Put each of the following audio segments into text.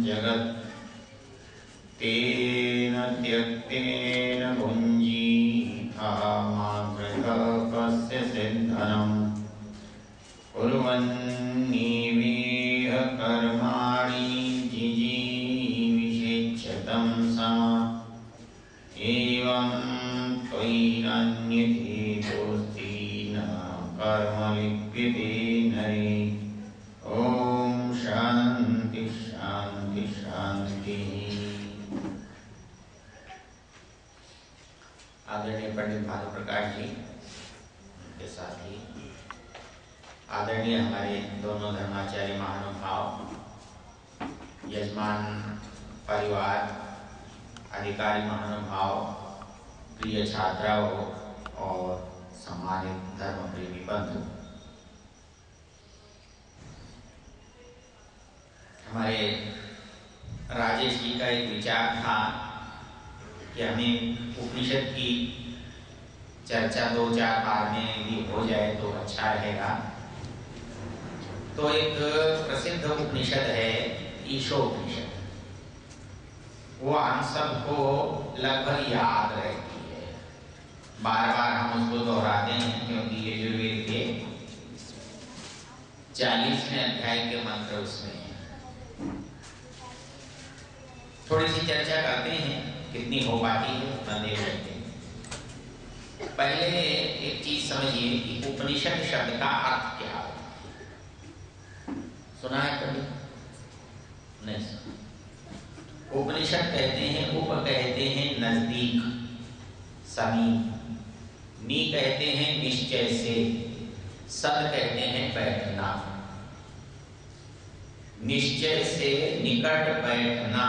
जगत् तेन त्यक्तेन भुञ्जीथामागृहपस्य सिद्धनं कुर्वन्निवेह कर्माणि जिजीविषेच्छतं समा एवं त्वयिरन्यथेतोऽस्ति न कर्म लिप्यते नरे। ओम शांति शांति शांति। आदरणीय पंडित भानु प्रकाश जी के साथ ही आदरणीय हमारे दोनों धर्माचार्य महानुभाव, यजमान परिवार, अधिकारी महानुभाव, प्रिय छात्राओं और सम्मानित धर्म प्रेमी बंधु, हमारे राजेश जी का एक विचार था कि हमें उपनिषद की चर्चा 2-4 बार में भी हो जाए तो अच्छा रहेगा। तो एक प्रसिद्ध उपनिषद है ईशोपनिषद, वो हम सबको लगभग याद रहती है, बार बार हम उसको दोहराते हैं क्योंकि यजुर्वेद के 40वें अध्याय के मंत्र उसमें है। थोड़ी सी चर्चा करते हैं, कितनी हो पाती है उतना देख सकते हैं। पहले एक चीज समझिए कि उपनिषद शब्द का अर्थ क्या है। सुना है कभी? नहीं सुना। उपनिषद कहते हैं, उप कहते हैं नजदीक, समीप, नी कहते हैं निश्चय से, सद कहते हैं बैठना। निश्चय से निकट बैठना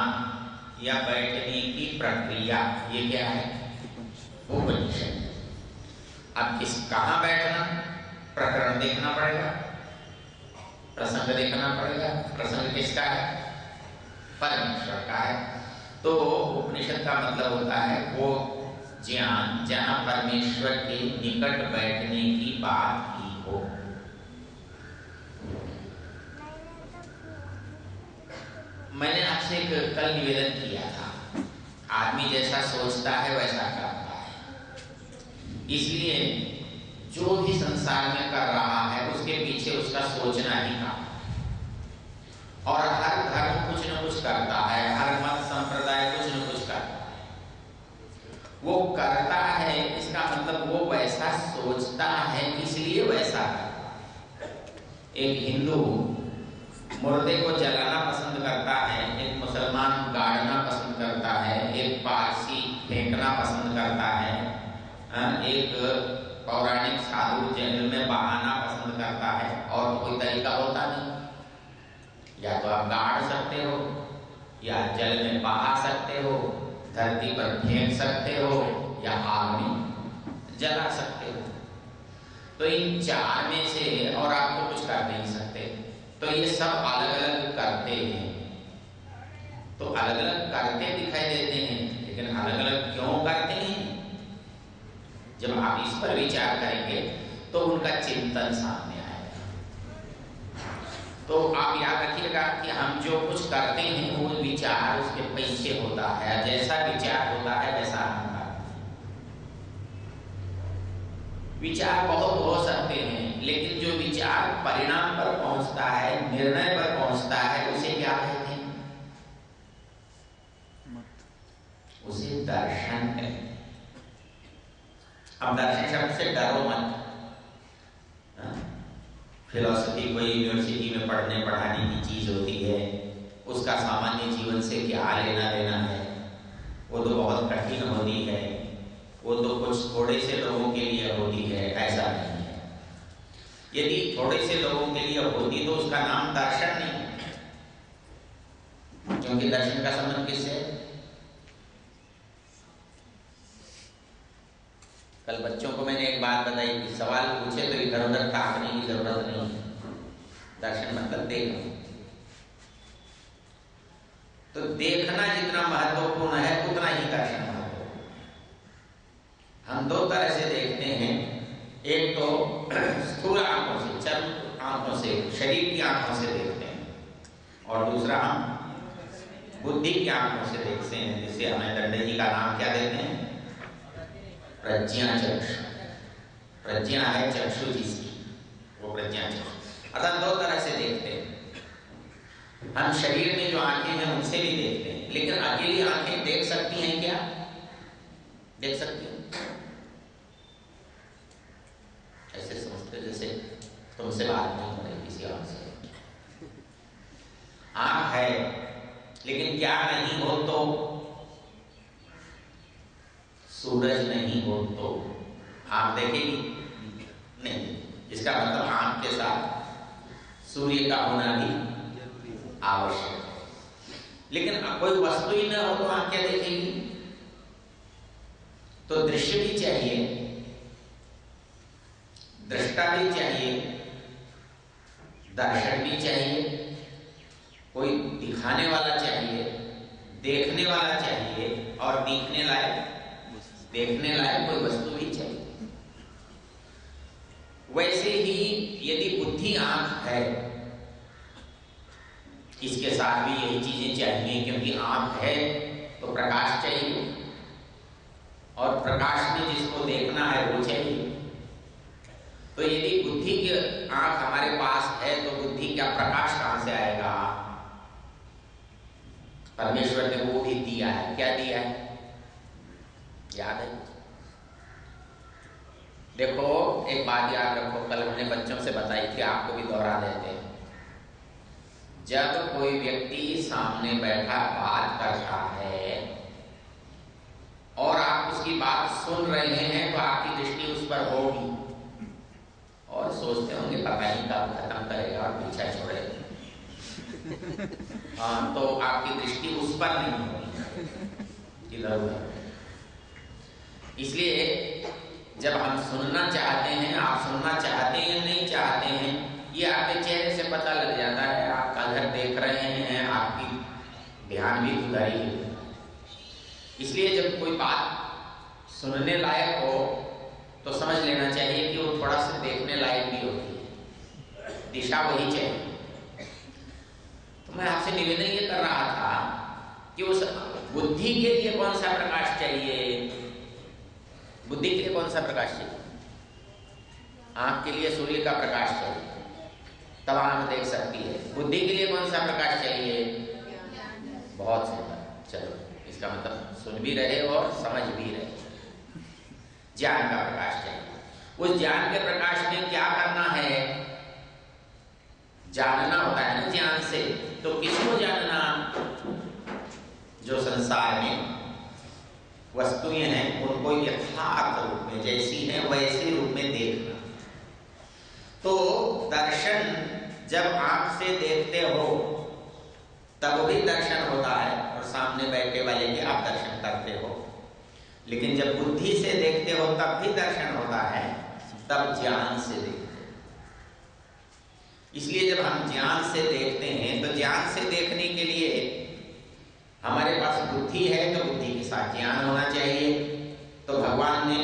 या बैठने की प्रक्रिया, ये क्या है? उपनिषद। अब कहाँ बैठना? प्रकरण देखना पड़ेगा, प्रसंग देखना पड़ेगा। प्रसंग किसका है? परमेश्वर का है। तो उपनिषद का मतलब होता है वो ज्ञान जहां परमेश्वर के निकट बैठने की बात की हो। मैंने आपसे कल निवेदन किया था, आदमी जैसा सोचता है वैसा करता है, इसलिए जो भी संसार में कर रहा है उसके पीछे उसका सोचना ही काम। और हर धर्म कुछ न कुछ करता है, हर मत संप्रदाय कुछ न कुछ करता है। वो करता है इसका मतलब वो वैसा सोचता है, इसलिए वैसा करता है। एक हिंदू मुर्दे को जलाना पसंद करता है, एक मुसलमान गाड़ना पसंद करता है, एक पारसी फेंकना पसंद करता है, एक पौराणिक साधु जल में बहाना पसंद करता है, और कोई तरीका होता नहीं। या तो आप गाड़ सकते हो, या जल में बहा सकते हो, धरती पर फेंक सकते हो, या आग में जला सकते हो। तो इन 4 में से और आप तो कुछ कर नहीं सकते। तो ये सब अलग अलग करते हैं, तो अलग अलग करते दिखाई देते हैं, लेकिन अलग अलग क्यों करते हैं? जब आप इस पर विचार करेंगे तो उनका चिंतन सामने आएगा। तो आप याद रखिएगा कि हम जो कुछ करते हैं वो विचार उसके पीछे होता है, जैसा विचार होता है वैसा हम करते हैं। विचार बहुत हो सकते हैं, लेकिन जो विचार परिणाम पर पहुंचता है, निर्णय पर पहुंचता है, उसे क्या कहते हैं? उसे दर्शन कहते हैं। अब दर्शन शब्द से डरो मत। फिलॉसफी कोई यूनिवर्सिटी में पढ़ाने की चीज होती है, उसका सामान्य जीवन से क्या लेना देना है? वो तो बहुत कठिन होती है, वो तो कुछ थोड़े से लोगों के लिए होती है, ऐसा नहीं है। यदि थोड़े से लोगों के लिए होती तो उसका नाम दर्शन नहीं है, क्योंकि दर्शन का संबंध किससे? कल बच्चों को मैंने एक बात बताई कि सवाल पूछे तो इधर उधर ताकने की जरूरत नहीं है। दर्शन मतलब देखना। तो देखना जितना महत्वपूर्ण है उतना ही दर्शन महत्वपूर्ण। हम 2 तरह से देखते हैं, एक तो स्थूल आंखों से, चर्म आंखों से, शरीर की आंखों से देखते हैं, और दूसरा हम बुद्धि की आंखों से देखते हैं, जिसे हमें दंडे जी का नाम क्या देते हैं? प्रज्ञा चक्षु। प्रज्ञा है चक्षु जिसकी, वो प्रज्ञा चक्षु। अर्थात दो तरह से देखते हैं। हम शरीर में जो आंखें हैं उनसे भी देखते हैं, लेकिन अकेली आंखें देख सकती हैं क्या? देख सकती हैं? ऐसे समझते जैसे तुमसे बात नहीं हो रही किसी और से। आंख है, लेकिन क्या नहीं हो तो? सूरज नहीं हो तो आंख देखेगी नहीं। इसका मतलब आंख के साथ सूर्य का होना भी आवश्यक है। लेकिन कोई वस्तु ही ना हो तो आंख क्या देखेगी? तो दृश्य भी चाहिए, दृष्टा भी चाहिए, दर्शन भी चाहिए, कोई दिखाने वाला चाहिए, देखने वाला चाहिए, और देखने लायक कोई वस्तु भी चाहिए। वैसे ही यदि बुद्धि आंख है, इसके साथ भी यही चीजें चाहिए, क्योंकि आंख है तो प्रकाश चाहिए, और प्रकाश में जिसको देखना है वो चाहिए। तो यदि बुद्धि की आंख हमारे पास है तो बुद्धि का प्रकाश कहां से आएगा? परमेश्वर ने वो भी दिया है। क्या दिया है? याद है? देखो, एक बात याद रखो, कल हमने बच्चों से बताई थी, आपको भी दोहरा देते हैं। जब कोई व्यक्ति सामने बैठा बात कर रहा है और आप उसकी बात सुन रहे हैं, तो आपकी दृष्टि उस पर होगी और सोचते होंगे पता नहीं कब खत्म करेगा और पीछा छोड़ेगा। हाँ, तो आपकी दृष्टि उस पर नहीं होगी, इधर उधर। इसलिए जब हम सुनना चाहते हैं, आप सुनना चाहते हैं या नहीं चाहते हैं, ये आपके चेहरे से पता लग जाता है। आप कधर देख रहे हैं, आपकी ध्यान भी उधर ही है। इसलिए जब कोई बात सुनने लायक हो तो समझ लेना चाहिए कि वो थोड़ा सा देखने लायक भी होती है, दिशा वही चाहिए। तो मैं आपसे निवेदन ये कर रहा था कि उस बुद्धि के लिए कौन सा प्रकाश चाहिए? बुद्धि के लिए कौन सा प्रकाश चाहिए? आंख के लिए सूर्य का प्रकाश चाहिए, तब आंख देख सकती है। बुद्धि के लिए कौन सा प्रकाश चाहिए? बहुत सुंदर। चलो, इसका मतलब सुन भी रहे और समझ भी रहे। ज्ञान का प्रकाश चाहिए। उस ज्ञान के प्रकाश में क्या करना है? जानना होता है ना ज्ञान से। तो किसको जानना? जो संसार में वस्तुएं हैं उनको यथार्थ रूप में, जैसी हैं वैसे रूप में देखना। तो दर्शन जब आंख से देखते हो तब भी दर्शन होता है, और सामने बैठे वाले के आप दर्शन करते हो। लेकिन जब बुद्धि से देखते हो तब भी दर्शन होता है, तब ज्ञान से देखते हो। इसलिए जब हम ज्ञान से देखते हैं तो ज्ञान से देखने के लिए हमारे पास बुद्धि है, तो बुद्धि के साथ ज्ञान होना चाहिए। तो भगवान ने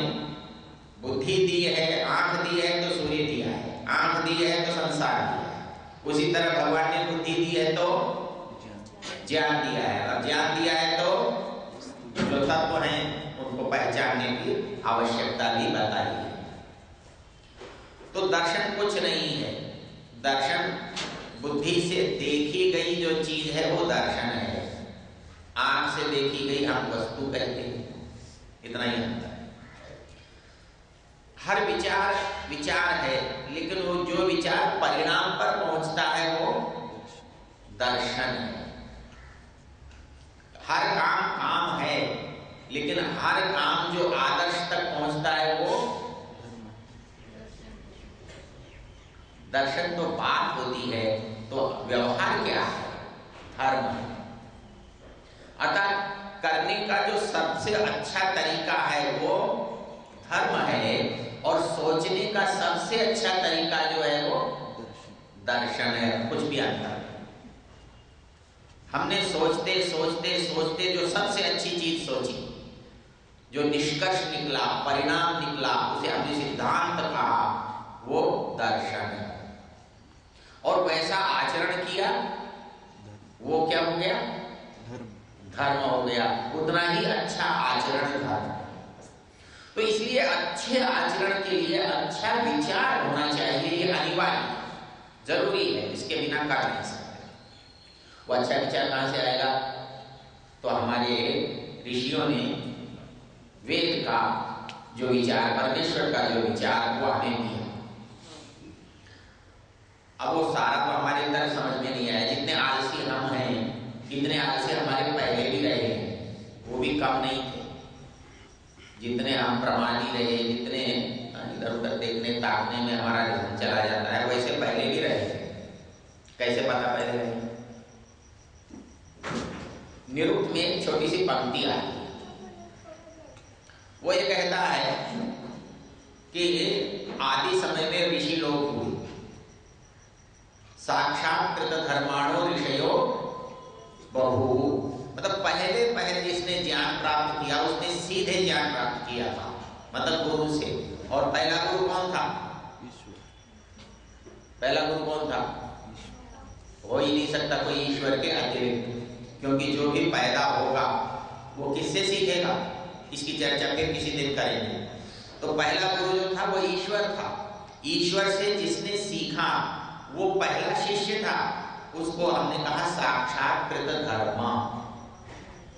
बुद्धि दी है, आंख दी है तो सूर्य दिया है, आंख दी है तो संसार दिया है। उसी तरह भगवान ने बुद्धि दी है तो ज्ञान दिया है, और ज्ञान दिया है तो जो तत्व हैं उनको पहचानने की आवश्यकता भी बताई है। तो दर्शन कुछ नहीं है। दर्शन बुद्धि से देखी गई जो चीज है वो दर्शन है। आंख से देखी गई हम वस्तु कहते हैं, इतना ही अंतर है। हर विचार विचार है, लेकिन वो जो विचार परिणाम पर पहुंचता है वो दर्शन है। हर काम काम है, लेकिन हर काम जो आदर्श तक पहुंचता है वो दर्शन। तो बात होती है, तो व्यवहार क्या है? धर्म है। अर्थात करने का जो सबसे अच्छा तरीका है वो धर्म है, और सोचने का सबसे अच्छा तरीका जो है वो दर्शन है। कुछ भी अंतर नहीं। हमने सोचते सोचते सोचते जो सबसे अच्छी चीज सोची, जो निष्कर्ष निकला, परिणाम निकला, उसे हमने सिद्धांत कहा, वो दर्शन है। और वैसा आचरण किया, वो क्या हो गया? धर्म हो गया, उतना ही अच्छा आचरण धर्म। तो इसलिए अच्छे आचरण के लिए अच्छा विचार होना चाहिए, ये अनिवार्य जरूरी है, इसके बिना कर नहीं सकते। वो अच्छा विचार कहां से आएगा? तो हमारे ऋषियों ने वेद का जो विचार, परमेश्वर का जो विचार वो हमें दिया। अब वो सारा तो हमारे अंदर समझ में नहीं आया। जितने आलसी हम हैं, इतने आलसी हमारे पहले भी रहे हैं, वो भी कम नहीं थे। जितने हम प्रमादी रहे, जितने इधर उधर देखने ताकने में हमारा ध्यान चला जाता है, वैसे पहले भी रहे। कैसे पता पहले रहे? निरुक्त में एक छोटी सी पंक्ति आई है, वो ये कहता है कि आदि समय में ऋषि लोग हुए, साक्षात कृत धर्माणो ऋषयो बहु। मतलब पहले जिसने ज्ञान प्राप्त किया उसने सीधे ज्ञान प्राप्त किया था, मतलब गुरु से। और पहला गुरु कौन था? पहला गुरु कौन था? हो ही नहीं सकता कोई ईश्वर के अतिरिक्त, क्योंकि जो भी पैदा होगा वो किससे सीखेगा? इसकी चर्चा फिर किसी दिन करेंगे। तो पहला गुरु जो था वो ईश्वर था। ईश्वर से जिसने सीखा वो पहला शिष्य था, उसको हमने कहा साक्षात कृत धर्म।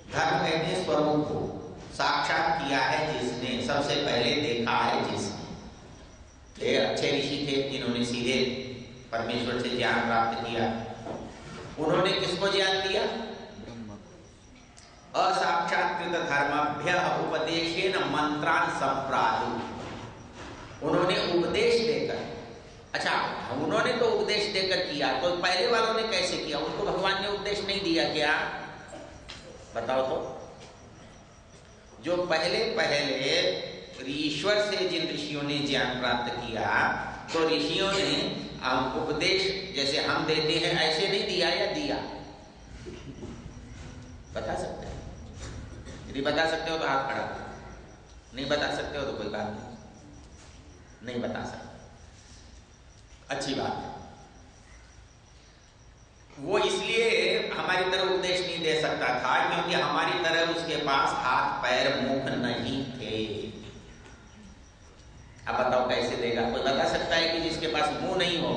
धर्म कहते हैं स्वरूप को, साक्षात किया है जिसने, सबसे पहले देखा है जिसने। ये अच्छे ऋषि थे जिन्होंने सीधे परमेश्वर से ज्ञान प्राप्त किया। उन्होंने किसको ज्ञान दिया? असाक्षात्कृत धर्मभ्य उपदेशेन मंत्रान संप्रादु। उन्होंने उपदेश देकर, अच्छा उन्होंने तो उपदेश देकर किया, तो पहले वालों ने कैसे किया? उनको भगवान ने उपदेश नहीं दिया क्या? बताओ तो। जो पहले ईश्वर से जिन ऋषियों ने ज्ञान प्राप्त किया, तो ऋषियों ने उपदेश जैसे हम देते हैं ऐसे नहीं दिया या दिया? बता सकते हैं? यदि बता सकते हो तो हाथ खड़ा करो, नहीं बता सकते हो तो कोई बात नहीं बता सकते, अच्छी बात है। वो इसलिए हमारी तरह उपदेश नहीं दे सकता था क्योंकि हमारी तरह उसके पास हाथ पैर मुख नहीं थे। अब बताओ कैसे देगा? कोई बता सकता है कि जिसके पास मुंह नहीं हो,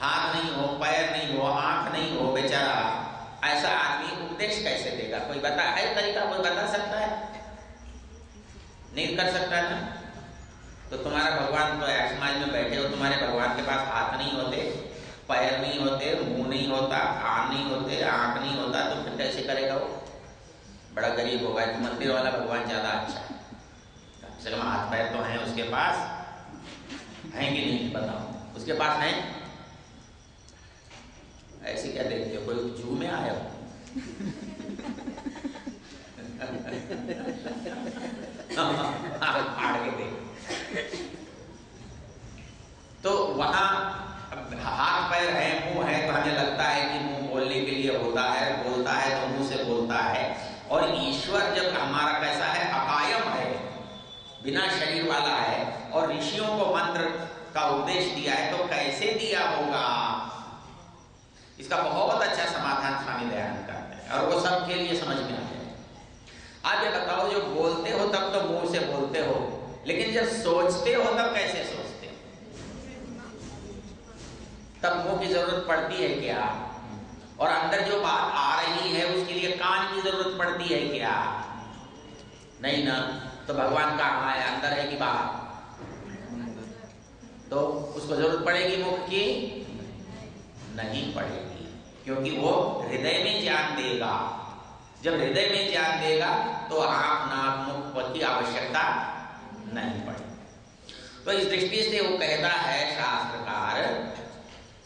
हाथ नहीं हो, पैर नहीं हो, आंख नहीं हो, बेचारा ऐसा आदमी उपदेश कैसे देगा? कोई बता है तरीका? कोई बता सकता है? नहीं कर सकता ना। तो तुम्हारा भगवान तो समाज में बैठे हो, तुम्हारे भगवान के पास हाथ नहीं होते, पैर नहीं होते, मुंह नहीं होता, कान नहीं होते, आंख नहीं होता, तो फिर कैसे करेगा वो? बड़ा गरीब होगा। तो मंदिर वाला भगवान ज्यादा अच्छा है, कम से कम हाथ पैर तो हैं उसके पास, हैं कि नहीं? बताओ, उसके पास हैं? ऐसे क्या देखते हो? कोई जू में आए हो? फाड़ के देख। तो वहां हाथ पैर है, मुंह है, तो हमें लगता है कि मुंह बोलने के लिए होता है, बोलता है तो मुंह से बोलता है। और ईश्वर जब हमारा कैसा है? अकायम है, बिना शरीर वाला है, और ऋषियों को मंत्र का उपदेश दिया है, तो कैसे दिया होगा? इसका बहुत अच्छा समाधान स्वामी दयानंद करते हैं, और वो सबके लिए समझ में आता है। आप ये बताओ, जो बोलते हो तब तो मुंह से बोलते हो, लेकिन जब सोचते हो तब कैसे सोचते हो? तब मुंह की जरूरत पड़ती है क्या? और अंदर जो बात आ रही है उसके लिए कान की जरूरत पड़ती है क्या? नहीं ना। तो भगवान कहाँ है? अंदर है कि बाहर? तो उसको जरूरत पड़ेगी मुख की? नहीं पड़ेगी, क्योंकि वो हृदय में ज्ञान देगा। जब हृदय में ज्ञान देगा तो आंख नाक मुख की आवश्यकता नहीं पड़ेगी। तो इस दृष्टि से वो कहता है शास्त्रकार,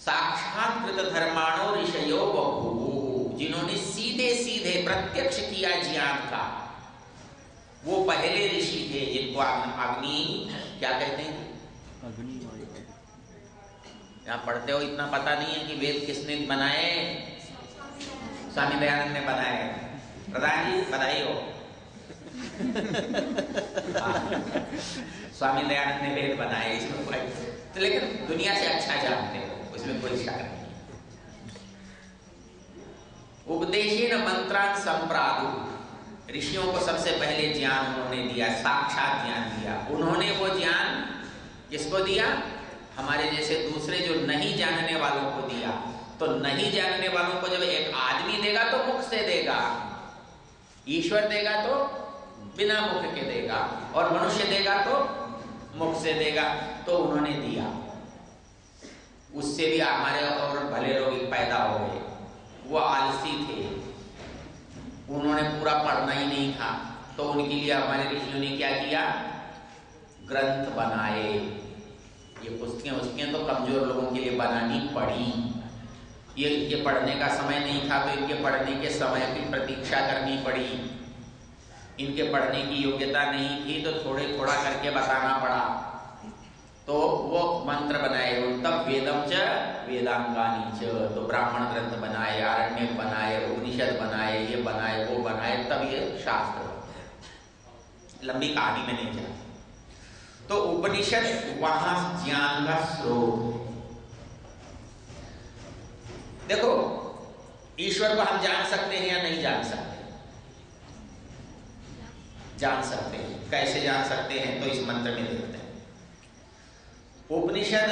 साक्षात्कृत धर्माणो ऋषयो बहु, जिन्होंने सीधे सीधे प्रत्यक्ष किया ज्ञान का, वो पहले ऋषि थे, जिनको अग्नि क्या कहते हैं? अग्नि। यहाँ पढ़ते हो, इतना पता नहीं है कि वेद किसने बनाए? स्वामी दयानंद ने बनाए। प्रधान जी बधाई हो। स्वामी दयानंद ने वेद बनाए, इसमें कोई तो, लेकिन दुनिया से अच्छा जानते हो, उसमें कोई शक नहीं। उपदेशेन मंत्रान संप्रादु, ऋषियों को सबसे पहले ज्ञान उन्होंने दिया, साक्षात ज्ञान दिया। उन्होंने वो ज्ञान किसको दिया? हमारे जैसे दूसरे जो नहीं जानने वालों को दिया। तो नहीं जानने वालों को जब एक आदमी देगा तो मुख से देगा, ईश्वर देगा तो बिना मुख के देगा, और मनुष्य देगा तो मुख से देगा। तो उन्होंने दिया, उससे भी हमारे और भले लोग पैदा हो गए। वो आलसी थे, उन्होंने पूरा पढ़ना ही नहीं था, तो उनके लिए हमारे ऋषियों ने क्या किया? ग्रंथ बनाए। ये पुस्तकें तो कमजोर लोगों के लिए बनानी पड़ी। ये पढ़ने का समय नहीं था, तो इनके पढ़ने के समय की प्रतीक्षा करनी पड़ी। इनके पढ़ने की योग्यता नहीं थी, तो थोड़े थोड़ा करके बताना पड़ा। तो वो मंत्र बनाए, तब वेदम च वेदांगानी च, तो ब्राह्मण ग्रंथ बनाए, आरण्यक बनाए, उपनिषद बनाए, ये बनाए, वो बनाए, तब ये शास्त्र। लंबी कहानी में नहीं जाए। तो उपनिषद वहां ज्ञान का स्रोत है। देखो, ईश्वर को हम जान सकते हैं या नहीं जान सकते? जान सकते हैं। कैसे जान सकते हैं? तो इस मंत्र में देखते हैं। उपनिषद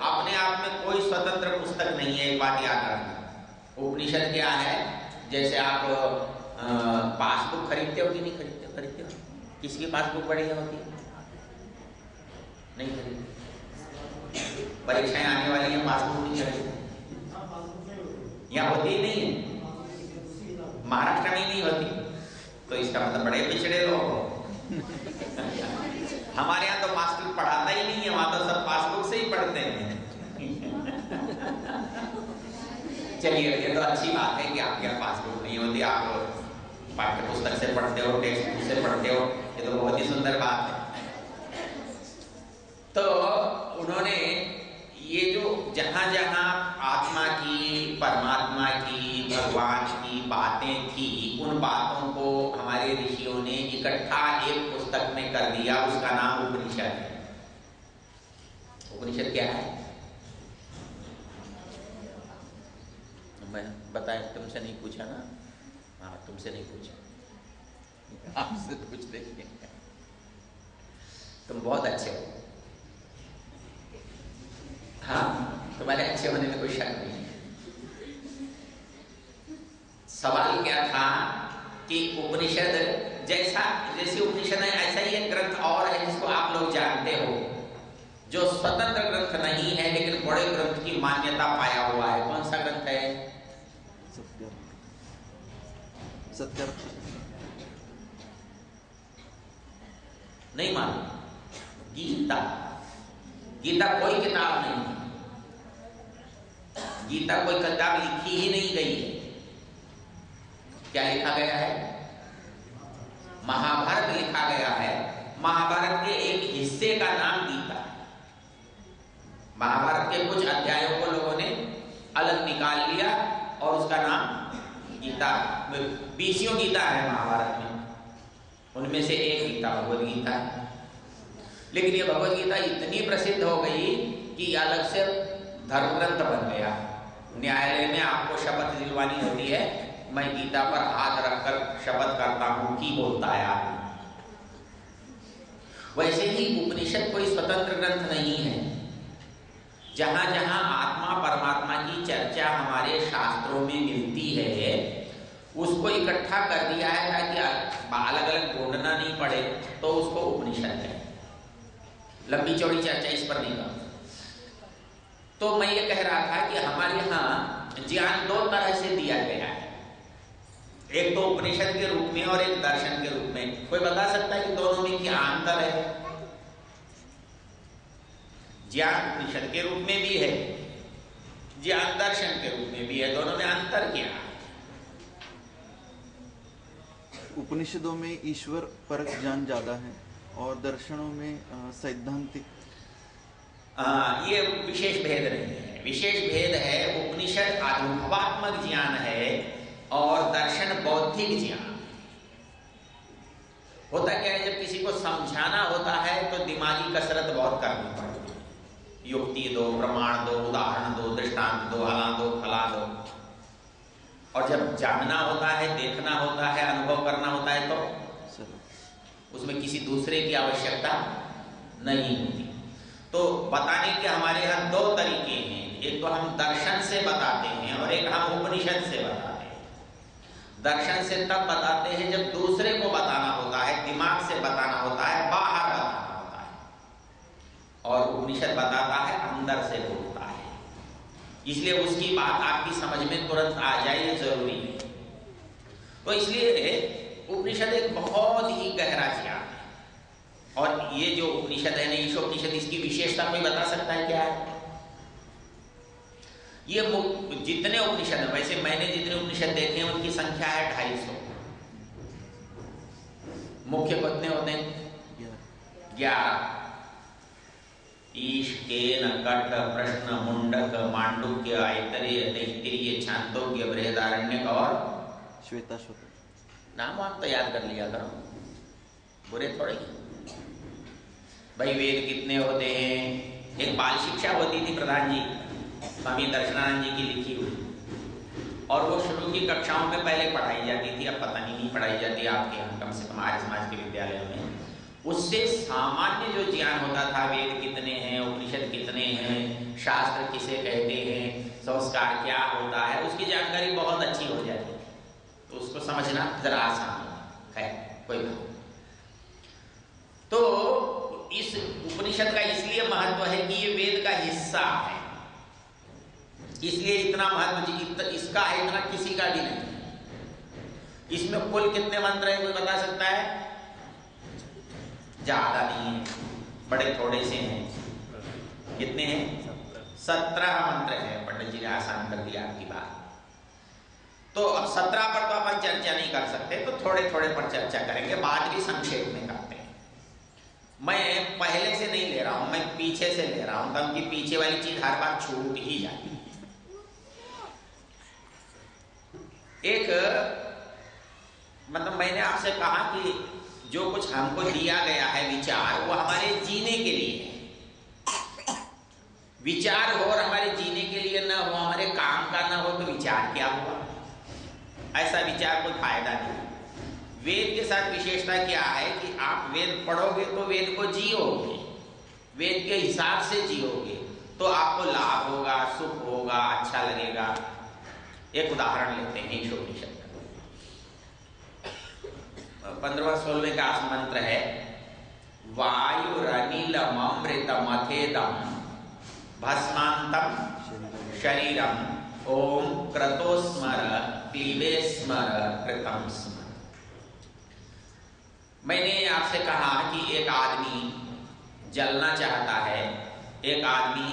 अपने आप में कोई स्वतंत्र पुस्तक नहीं है, एक बात याद रखना। उपनिषद क्या है? जैसे आप पासबुक खरीदते हो कि नहीं खरीदते? खरीदते हो? किसकी पासबुक बढ़िया होती है? नहीं खरीदते। परीक्षाएं आने वाली हैं, पासबुक नहीं खरीदते। यहाँ होती ही नहीं है, महाराष्ट्र में नहीं होती। तो इसका मतलब बड़े पिछड़े लोग हो। हमारे यहाँ तो मास्टर पढ़ाता ही नहीं है, वहां तो सब पासबुक से ही पढ़ते हैं। चलिए, ये तो अच्छी बात है कि आपके यहाँ पासबुक नहीं होती, आप पाठ्य पुस्तक से पढ़ते हो, टेक्स्ट बुक से पढ़ते हो, ये तो बहुत ही सुंदर बात है। तो उन्होंने ये जो जहां जहां आत्मा की, परमात्मा की, भगवान की बातें थी, उन बातों को हमारे ऋषियों ने इकट्ठा एक पुस्तक में कर दिया। उसका नाम उपनिषद है। उपनिषद क्या है? मैं बताया, तुमसे नहीं पूछा ना? हाँ, तुमसे नहीं पूछा, आपसे पूछ लेंगे। तुम बहुत अच्छे हो। हाँ, तुम्हारे अच्छे होने में कोई शक नहीं है। सवाल क्या था कि उपनिषद जैसे उपनिषद है, ऐसा ही एक ग्रंथ और है जिसको आप लोग जानते हो, जो स्वतंत्र ग्रंथ नहीं है लेकिन बड़े ग्रंथ की मान्यता पाया हुआ है। कौन सा ग्रंथ है? सत्य नहीं मालूम? गीता। गीता कोई किताब नहीं है। गीता कोई किताब लिखी ही नहीं गई है। क्या लिखा गया है? महाभारत लिखा गया है। महाभारत के एक हिस्से का नाम गीता है। महाभारत के कुछ अध्यायों को लोगों ने अलग निकाल लिया और उसका नाम गीता। 20 गीता है महाभारत में, उनमें से एक गीता भगवद गीता है। लेकिन ये भगवद गीता इतनी प्रसिद्ध हो गई कि अलग से धर्म ग्रंथ बन गया। न्यायालय में आपको शपथ दिलवानी होती है, मैं गीता पर हाथ रखकर शपथ करता हूं कि बोलता है आदमी। वैसे ही उपनिषद कोई स्वतंत्र ग्रंथ नहीं है। जहां जहां आत्मा परमात्मा की चर्चा हमारे शास्त्रों में मिलती है, उसको इकट्ठा कर दिया है ताकि अलग अलग ढूंढना नहीं पड़े, तो उसको उपनिषद है। लंबी चौड़ी चर्चा इस पर नहीं करता। तो मैं ये कह रहा था कि हमारे यहाँ ज्ञान दो तरह से दिया गया है, एक तो उपनिषद के रूप में और एक दर्शन के रूप में। कोई बता सकता है कि दोनों में क्या अंतर है? ज्ञान उपनिषद के रूप में भी है, ज्ञान दर्शन के रूप में भी है, दोनों में अंतर क्या है? उपनिषदों में ईश्वर परक ज्ञान ज्यादा है और दर्शनों में सैद्धांतिक। ये विशेष भेद नहीं है। विशेष भेद है, उपनिषद अनुभवात्मक ज्ञान है और दर्शन बौद्धिक ज्ञान। होता क्या है, जब किसी को समझाना होता है तो दिमागी कसरत बहुत करनी पड़ती है। युक्ति दो, प्रमाण दो, उदाहरण दो, दृष्टांत दो, हला दो, फला दो। और जब जानना होता है, देखना होता है, अनुभव करना होता है, तो उसमें किसी दूसरे की आवश्यकता नहीं होती। तो बताने के हमारे यहाँ दो तरीके हैं, एक तो हम दर्शन से बताते हैं और एक हम उपनिषद से बताते हैं। दर्शन से तब बताते हैं जब दूसरे को बताना होता है, दिमाग से बताना होता है, बाहर बताना होता है। और उपनिषद बताता है, अंदर से बोलता है, इसलिए उसकी बात आपकी समझ में तुरंत आ जाए, ये जरूरी है। तो इसलिए उपनिषद एक बहुत ही गहरा ज्ञान है। और ये जो उपनिषद है ना, ईशोपनिषद, इसकी विशेषता कोई बता सकता है क्या है? ये जितने उपनिषद है, वैसे मैंने जितने उपनिषद देखे हैं उनकी संख्या है 250। मुख्य कितने होते हैं? 11। ईश, केन, कठ, प्रश्न, मुंडक, मांडुक्य, ऐतरेय, तैत्तिरीय, छांदोग्य, बृहदारण्यक और श्वेताश्वतर। नाम आप तो याद कर लिया करो, बुरे थोड़े भाई। वेद कितने होते हैं? एक बाल शिक्षा होती थी प्रधान जी, स्वामी दर्शनानंद जी की लिखी हुई, और वो शुरू की कक्षाओं में पहले पढ़ाई जाती थी, अब पता नहीं पढ़ाई जाती आपके यहाँ, कम से कम आर्य समाज के विद्यालयों में। उससे सामान्य जो ज्ञान होता था, वेद कितने हैं, उपनिषद कितने हैं, शास्त्र किसे कहते हैं, संस्कार क्या होता है, उसकी जानकारी बहुत अच्छी हो जाती है। तो उसको समझना जरा आसान है, कोई बात। तो इस उपनिषद का इसलिए महत्व है कि ये वेद का हिस्सा है, इसलिए इतना महत्व इसका है, इतना किसी का भी नहीं। इसमें कुल कितने मंत्र हैं, कोई बता सकता है? ज्यादा नहीं है, बड़े थोड़े से हैं। कितने हैं? 17 मंत्र हैं। पंडित जी ने आसान कर दिया आपकी बात। तो अब 17 पर तो अपन चर्चा नहीं कर सकते, तो थोड़े थोड़े पर चर्चा करेंगे, बाद भी संक्षेप में करते हैं। मैं पहले से नहीं ले रहा हूं, मैं पीछे से ले रहा हूं, क्योंकि पीछे वाली चीज हर बार छूट ही जाती है। एक मतलब मैंने आपसे कहा कि जो कुछ हमको दिया गया है विचार, वो हमारे जीने के लिए है। विचार हो और हमारे जीने के लिए ना हो, हमारे काम का ना हो, तो विचार क्या हुआ? ऐसा विचार कोई फायदा नहीं। वेद के साथ विशेषता क्या है कि आप वेद पढ़ोगे तो वेद को जियोगे, वेद के हिसाब से जियोगे, तो आपको लाभ होगा, सुख होगा, अच्छा लगेगा। एक उदाहरण लेते हैं ईशोपनिषद का। 15वें-16वें का मंत्र है, वायुरनिलममृतमथेदम भस्मांतम शरीरम ओम क्रतोस्मर क्लीवे स्मर कृतम स्मर। मैंने आपसे कहा कि एक आदमी जलना चाहता है, एक आदमी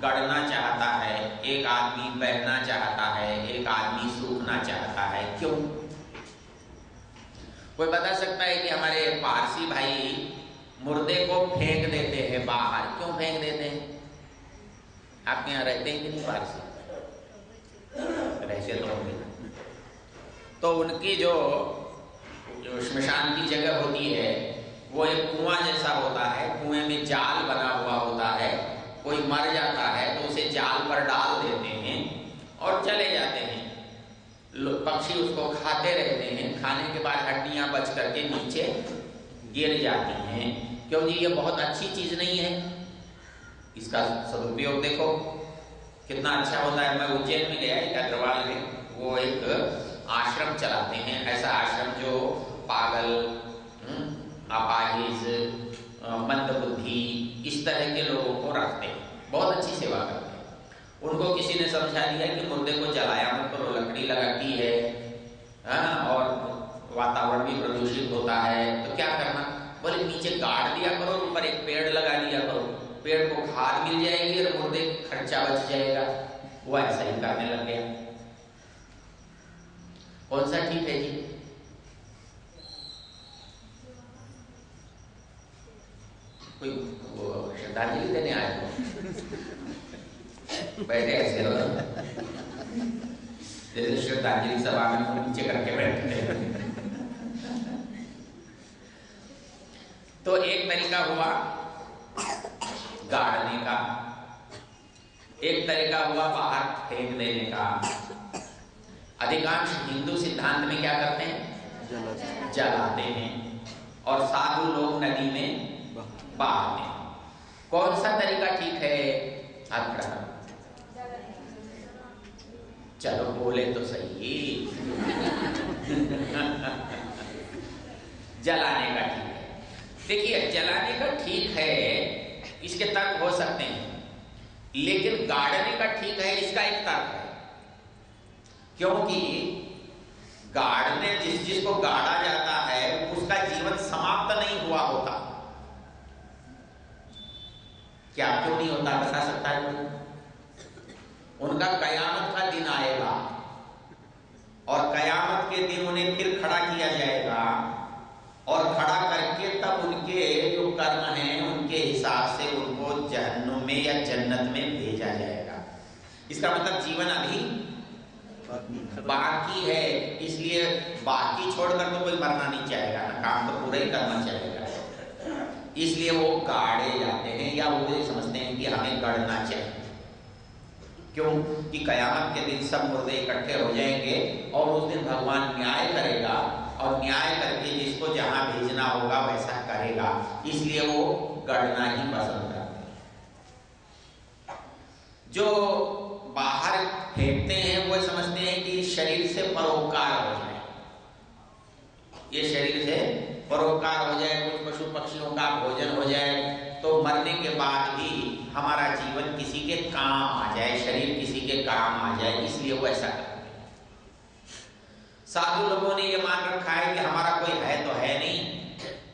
गड़ना चाहता है, एक आदमी बहना चाहता है, एक आदमी सूखना चाहता है। क्यों? कोई बता सकता है कि हमारे पारसी भाई मुर्दे को फेंक देते हैं बाहर, क्यों फेंक देते हैं? आपके यहाँ रहते हैं कि नहीं पारसी? रहते तो होंगे। तो उनकी जो श्मशान की जगह होती है, वो एक कुआं जैसा होता है, कुएं में जाल बना हुआ होता है। कोई मर जाता है तो उसे जाल पर डाल देते हैं और चले जाते हैं। पक्षी उसको खाते रहते हैं, खाने के बाद हड्डियां बच करके नीचे गिर जाती हैं। क्यों जी? ये बहुत अच्छी चीज नहीं है। इसका सदुपयोग देखो कितना अच्छा होता है। मैं उज्जैन में गया, एक अग्रवाल में, वो एक आश्रम चलाते हैं, ऐसा आश्रम जो पागल, अपाहिज, मंदबुद्धि, इस तरह के लोगों को रखते हैं, बहुत अच्छी सेवा करते हैं। उनको किसी ने समझा दिया कि मुर्दे को जलाया मत करो, लकड़ी लगाती है, और वातावरण भी प्रदूषित होता है, तो क्या करना? बोले नीचे गाड़ दिया करो, ऊपर एक पेड़ लगा दिया करो, पेड़ को खाद मिल जाएगी और मुर्दे खर्चा बच जाएगा। वो ऐसा ही करने लग गया। कौन सा ठीक है जी? कोई श्रद्धांजलि देने आए हो? बैठे ऐसे हो जैसे श्रद्धांजलि सभा में नीचे करके बैठते हैं। तो एक तरीका हुआ गाड़ने का, एक तरीका हुआ बाहर फेंक देने का, अधिकांश हिंदू सिद्धांत में क्या करते हैं? जलाते हैं। और साधु लोग नदी में बहाते हैं। कौन सा तरीका ठीक है? आप खड़ा चलो बोले तो सही। जलाने का ठीक है। देखिए जलाने का ठीक है, इसके तर्क हो सकते हैं, लेकिन गाड़ने का ठीक है इसका एक तर्क है। क्योंकि गाड़ने जिसको गाड़ा जाता है उसका जीवन समाप्त नहीं हुआ होता। क्या क्यों नहीं होता बता सकता है कोई? उनका कयामत का दिन आएगा और कयामत के दिन उन्हें फिर खड़ा किया जाएगा और खड़ा करके तब उनके जो कर्म हैं उनके हिसाब से उनको जहन्नुम में या जन्नत में भेजा जाएगा। इसका मतलब जीवन अभी बाकी है, इसलिए बाकी छोड़कर तो कोई मरना नहीं चाहेगा ना, काम तो पूरा ही करना चाहेगा। इसलिए वो गाड़े जाते हैं या वो ये समझते हैं कि हमें गड़ना चाहिए। क्यों? कि कयामत के दिन सब मुर्दे इकट्ठे हो जाएंगे और उस दिन भगवान न्याय करेगा और न्याय करके जिसको जहां भेजना होगा वैसा करेगा। इसलिए वो गड़ना ही पसंद करते हैं। जो बाहर फेंकते हैं वो समझते हैं कि शरीर से परोपकार हो जाए, ये शरीर से परोपकार हो जाए, कुछ पशु पक्षियों का भोजन हो जाए, तो मरने के बाद भी हमारा जीवन किसी के काम आ जाए, शरीर किसी के काम आ जाए, इसलिए वो ऐसा करते हैं। साधु लोगों ने ये मान रखा है कि हमारा कोई है तो है नहीं,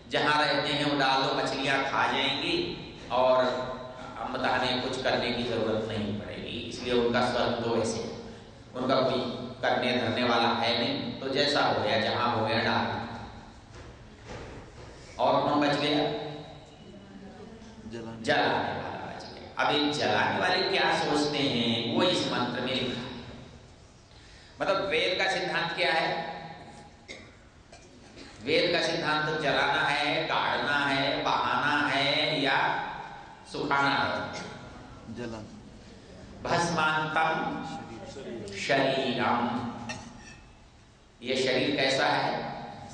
जहां रहते हैं वो डाल दो मछलियां खा जाएंगी और बताने कुछ करने की जरूरत नहीं पड़ेगी। इसलिए उनका स्वर्ग तो ऐसे, उनका कोई करने धरने वाला है नहीं, तो जैसा हो गया जहां हो गया डाल। और कौन बच गया? जलाने वाला बच गया। अब ये जलाने वाले क्या सोचते हैं वो इस मंत्र में लिखा है। मतलब वेद का सिद्धांत क्या है? वेद का सिद्धांत तो जलाना है, गाड़ना है, बहाना है या सुखाना है। जलाना। भस्मांतम शरीरम, ये शरीर कैसा है?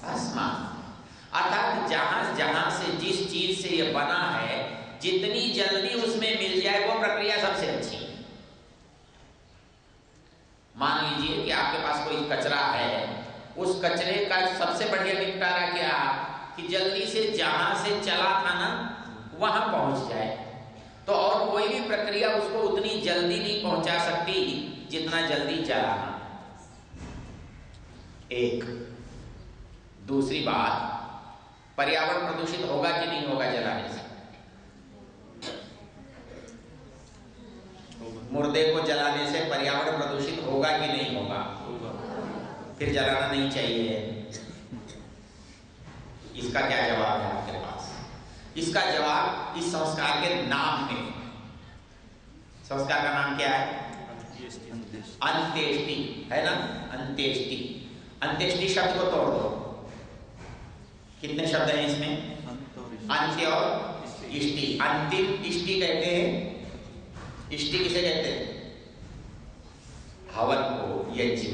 भस्मान। अर्थात जहां जहां से जिस चीज से ये बना है जितनी जल्दी उसमें मिल जाए वो प्रक्रिया सबसे अच्छी है। मान लीजिए कि आपके पास कोई कचरा है, उस कचरे का सबसे बढ़िया निपटारा क्या? कि जल्दी से जहां से चला था ना वहां पहुंच जाए। तो और कोई भी प्रक्रिया उसको उतनी जल्दी नहीं पहुंचा सकती जितना जल्दी चलाना। एक दूसरी बात, पर्यावरण प्रदूषित होगा कि नहीं होगा जलाने से? मुर्दे को जलाने से पर्यावरण प्रदूषित होगा कि नहीं होगा? फिर जलाना नहीं चाहिए। इसका क्या जवाब है आपके पास? इसका जवाब इस संस्कार के नाम में। संस्कार का नाम क्या है? अंत्येष्टि है ना? अंत्येष्टि। अंत्येष्टि शब्द को तोड़ दो, कितने शब्द हैं इसमें? अंत्य और इष्टि। अंतिम इष्टि कहते हैं। इष्टि किसे कहते हैं? हवन को, यज्ञ।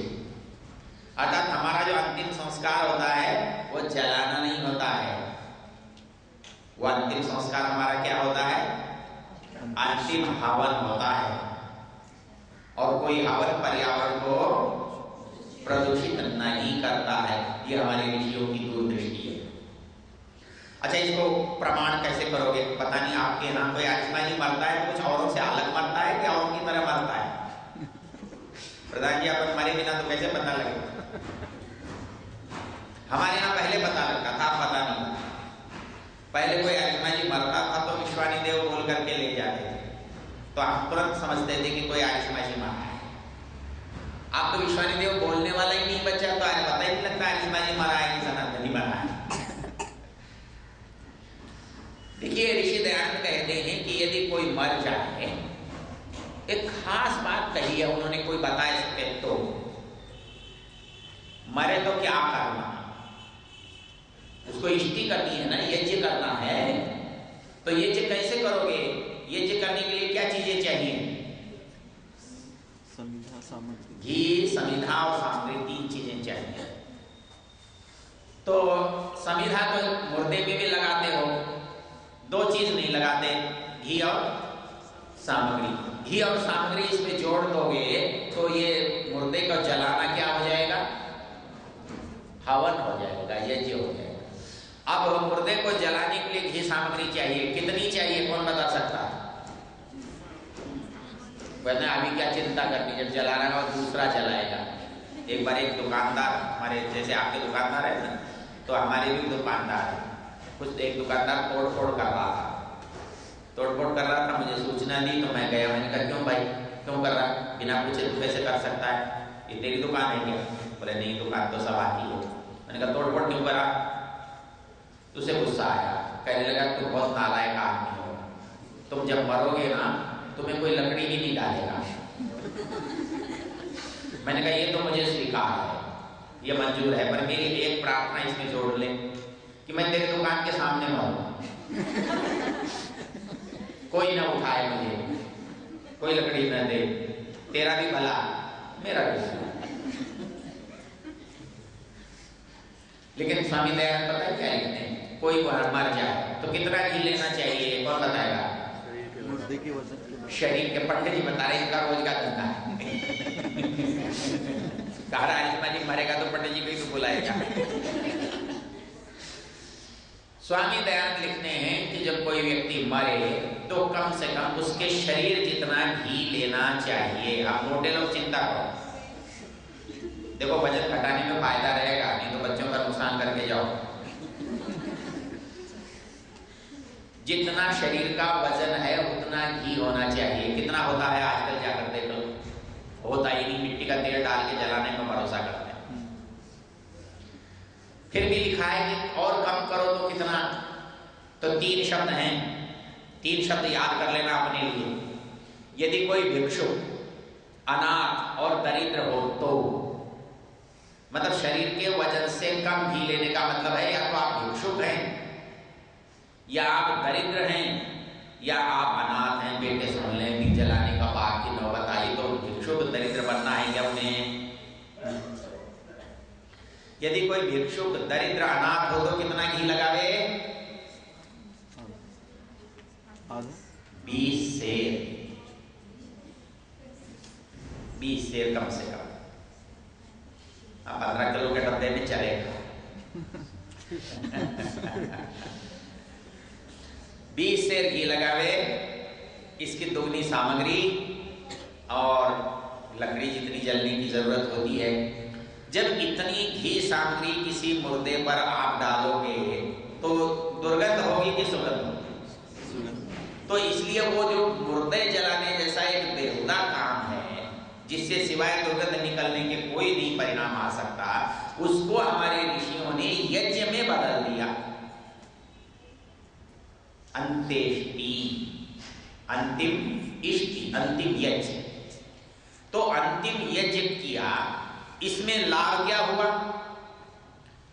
अर्थात हमारा जो अंतिम संस्कार होता है वो जलाना नहीं होता है। वो अंतिम संस्कार हमारा क्या होता है? अंतिम हवन होता है। और कोई हवन पर्यावरण को प्रदूषित नहीं करता है। ये हमारे ऋषियों की दूरदृष्टि है। अच्छा, इसको प्रमाण कैसे करोगे? पता नहीं आपके यहाँ कोई आयुष्मानी मरता है तो कुछ औरों से अलग मरता है क्या और की तरह मरता है? प्रधान जी अपन मरे बिना तो कैसे पता लगेगा? हमारे यहाँ पहले पता लगता था, पता नहीं था। पहले कोई आयुष्मानी मरता था तो विश्वानी देव बोल करके ले जाते थे, तो हम तुरंत समझते थे कि कोई आयुष्मानी मरा है। आप तो विश्वानी देव बोलने वाला ही नहीं बचा तो आज पता ही नहीं लगता आयुष्मानी मरा है कि सनातनी मरा है। देखिए ऋषि दयानंद कहते हैं कि यदि कोई मर जाए, एक खास बात कही है उन्होंने, कोई बता सके तो, मरे तो क्या करना? उसको इष्टि करनी है ना, यज्ञ करना है। तो यज्ञ कैसे करोगे? यज्ञ करने के लिए क्या चीजें चाहिए? सामग्री, घी, समिधा और सामग्री, 3 चीजें चाहिए। तो समिधा तो मुर्दे पे भी लगाते हो, 2 चीज नहीं लगाते, घी और सामग्री। घी और सामग्री इसमें जोड़ दोगे तो ये मुर्दे को जलाना क्या हो जाएगा? हवन हो जाएगा, यज्ञ हो जाएगा। अब मुर्दे को जलाने के लिए घी सामग्री चाहिए, कितनी चाहिए कौन बता सकता है? वैसे अभी क्या चिंता करनी, जब जलाना और दूसरा जलाएगा। एक बार एक दुकानदार, हमारे जैसे आपके दुकानदार है ना, तो हमारे भी दुकानदार है, कुछ एक दुकानदार तोड़-फोड़ कर रहा था, तोड़-फोड़ कर रहा था, मुझे सूचना दी तो मैं गया। मैंने कहा क्यों भाई, क्यों कर रहा है? बिना पूछे तू कैसे कर सकता है, ये तेरी दुकान है क्या? बोले नहीं, दुकान तो सब आती है। मैंने कहा तोड़-फोड़ क्यों करा? तुझे गुस्सा आया, कहने लगा तुम बहुत नालायक आदमी हो, तुम जब मरोगे ना तुम्हें कोई लकड़ी भी नहीं डालेगा। मैंने कहा ये तो मुझे स्वीकार है, ये मंजूर है, पर मेरी एक प्रार्थना इसमें जोड़ ले कि मैं तेरी दुकान के सामने मरूं, कोई ना उठाए मुझे, कोई लकड़ी न दे, तेरा भी भला मेरा भी भला। लेकिन स्वामी दयानंद पता है क्या लिखते हैं? कोई मर जाए तो कितना घी लेना चाहिए कौन बताएगा? मुर्दे के वजन के शरीर के। पंडित जी बता रहे हैं, इनका रोज का धंधा है। कहा राजमा जी मरेगा तो पंडित जी को ही तो बुलाएगा। स्वामी दयानंद लिखते हैं कि जब कोई व्यक्ति मरे तो कम से कम उसके शरीर जितना घी लेना चाहिए। आप मोटे लोग चिंता करो, देखो वजन घटाने में फायदा रहेगा, नहीं तो बच्चों का नुकसान करके जाओ। जितना शरीर का वजन है उतना घी होना चाहिए। कितना होता है आजकल जाकर देख लो, होता ही नहीं, मिट्टी का तेल डाल के जलाने में भरोसा करते हैं। फिर भी लिखा है कि और कम करो तो कितना, तो 3 शब्द हैं, 3 शब्द याद कर लेना अपने लिए। यदि कोई भिक्षु, अनाथ और दरिद्र हो तो, मतलब शरीर के वजन से कम घी लेने का मतलब है या तो आप भिक्षुक हैं, या आप दरिद्र हैं, या आप अनाथ हैं। बेटे सुन लें, घी जलाने का बात की नौबत आई तो भिक्षुक दरिद्र बनना है क्या उन्हें? यदि कोई भिक्षुक दरिद्र अनाथ हो तो कितना घी लगावे? 20 सेर, 20 सेर कम से कम। 15 किलो के डब्बे में चलेगा। 20 सेर घी लगावे, इसकी दोगुनी सामग्री और लकड़ी जितनी जलने की जरूरत होती है। जब इतनी घी सामग्री किसी मुर्दे पर आप डालोगे तो दुर्गंध होगी कि सुगंध होगी? तो इसलिए वो जो मुर्दे जलाने जैसा एक बेहुदा काम है, जिससे सिवाय दुर्गंध निकलने के कोई नहीं परिणाम आ सकता, उसको हमारे ऋषियों ने यज्ञ में बदल दिया। अंत्येष्टि, अंतिम इष्टि, अंतिम यज्ञ। तो अंतिम यज्ञ किया, इसमें लाभ क्या हुआ?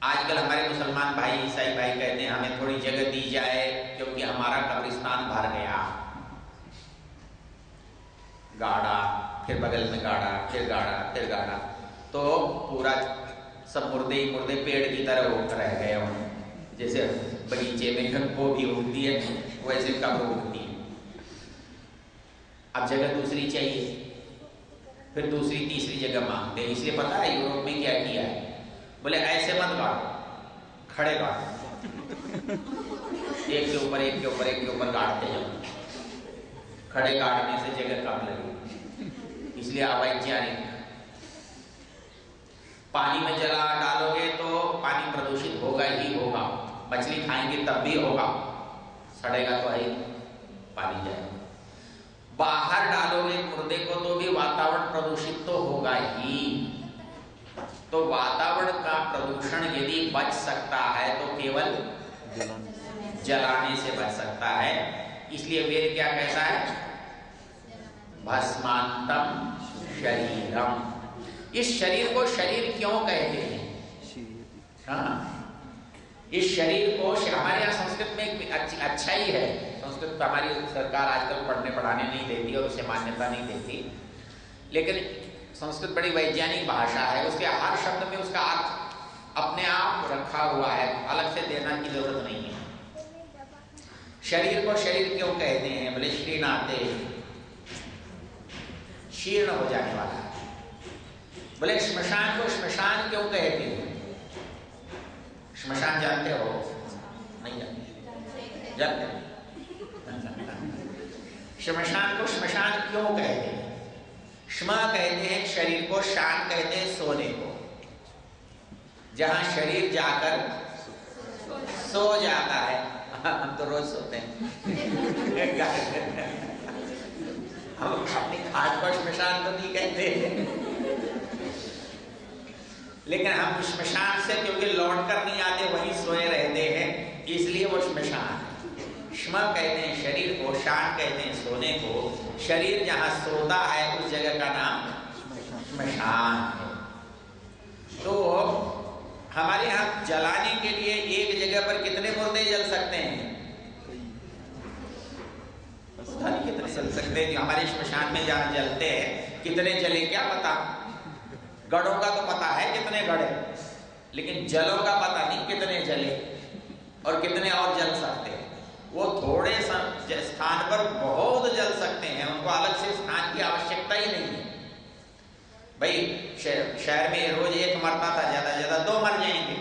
आजकल हमारे मुसलमान भाई, ईसाई भाई कहते हैं हमें थोड़ी जगह दी जाए क्योंकि हमारा कब्रिस्तान भर गया। गाड़ा, फिर बगल में गाड़ा, फिर गाड़ा, फिर गाड़ा, तो पूरा सब मुर्दे ही मुर्दे पेड़ की तरह रह गए हों। जैसे बगीचे में गोभी उगती है वैसे कब्र उगती है। अब जगह दूसरी चाहिए, फिर दूसरी तीसरी जगह मांगते हैं। इसलिए पता है यूरोप में क्या किया है? बोले ऐसे मत गाड़ो, खड़े गाड़ो, एक के ऊपर एक के ऊपर एक के ऊपर गाड़ते जाओ। खड़े गाड़ने से जगह कम लगी, इसलिए अवैज्ञानिक। पानी में जला डालोगे तो पानी प्रदूषित होगा ही होगा, मछली खाएंगे तब भी होगा, सड़ेगा तो है, पानी जाएगा। बाहर डालोगे मुर्दे को तो भी वातावरण प्रदूषित तो होगा ही। तो वातावरण का प्रदूषण यदि बच सकता है तो केवल जलाने से बच सकता है। इसलिए वेद क्या कहता है? भस्मांतम शरीरम। इस शरीर को शरीर क्यों कहते हैं? हाँ, इस शरीर को, हमारे यहाँ संस्कृत में एक अच्छा ही है, संस्कृत तो हमारी सरकार आजकल पढ़ने पढ़ाने नहीं देती और उसे मान्यता नहीं देती, लेकिन संस्कृत बड़ी वैज्ञानिक भाषा है, उसके हर शब्द में उसका अर्थ अपने आप रखा हुआ है, अलग से देना की जरूरत नहीं है। शरीर को शरीर क्यों कहते हैं? बोले श्रीनाथे, शीर्ण हो जाने वाला है। बोले श्मशान को श्मशान क्यों कहते हैं? श्मशान जानते हो? नहीं जानते? जानते? श्मशान को श्मशान क्यों कहते हैं? श्म कहते हैं शरीर को, शान कहते हैं सोने को। जहां शरीर जाकर सो जाता है, हम तो रोज सोते हैं हम अपनी खाट को श्मशान तो नहीं कहते, लेकिन हम श्मशान से क्योंकि लौट कर नहीं आते, वहीं सोए रहते हैं, इसलिए वो श्मशान है। श्म कहते हैं शरीर को, शान कहते हैं सोने को। शरीर जहां सोता है उस जगह का नाम श्मशान है। तो हमारे यहाँ जलाने के लिए एक जगह पर कितने मुर्दे जल सकते हैं? कितने जल सकते हैं? हमारे श्मशान में जहाँ जलते हैं कितने जले क्या पता। गढ़ों का तो पता है कितने गढ़े, लेकिन जलों का पता नहीं कितने जले और कितने और जल सकते हैं। वो थोड़े स्थान पर बहुत जल सकते हैं, उनको अलग से स्थान की आवश्यकता ही नहीं है। भाई शहर में रोज एक मरता था, ज्यादा से ज्यादा 2 मर जाएंगे,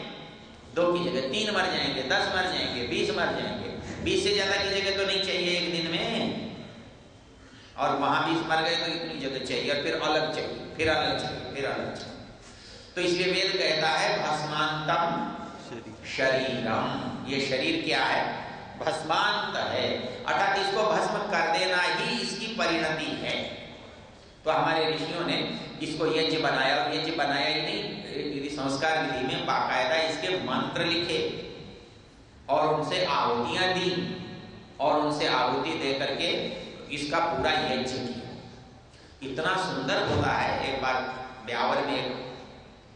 2 की जगह 3 मर जाएंगे, 10 मर जाएंगे, 20 मर जाएंगे। 20 से ज्यादा की जगह तो नहीं चाहिए एक दिन में, और वहां 20 मर गए तो इतनी जगह चाहिए, और फिर अलग चाहिए, फिर अलग चाहिए, फिर अलग चाहिए। तो इसलिए वेद कहता है भस्मांतम शरीरम, ये शरीर क्या है? भस्मांत है, अर्थात इसको भस्म कर देना ही इसकी परिणति है। तो हमारे ऋषियों ने इसको यज्ञ बनाया, और यज्ञ बनाया ही नहीं, संस्कार विधि में बाकायदा इसके मंत्र लिखे और उनसे आहुतियां दी, और उनसे आहुति दे करके इसका पूरा यज्ञ किया। इतना सुंदर होता है। एक बार ब्यावर में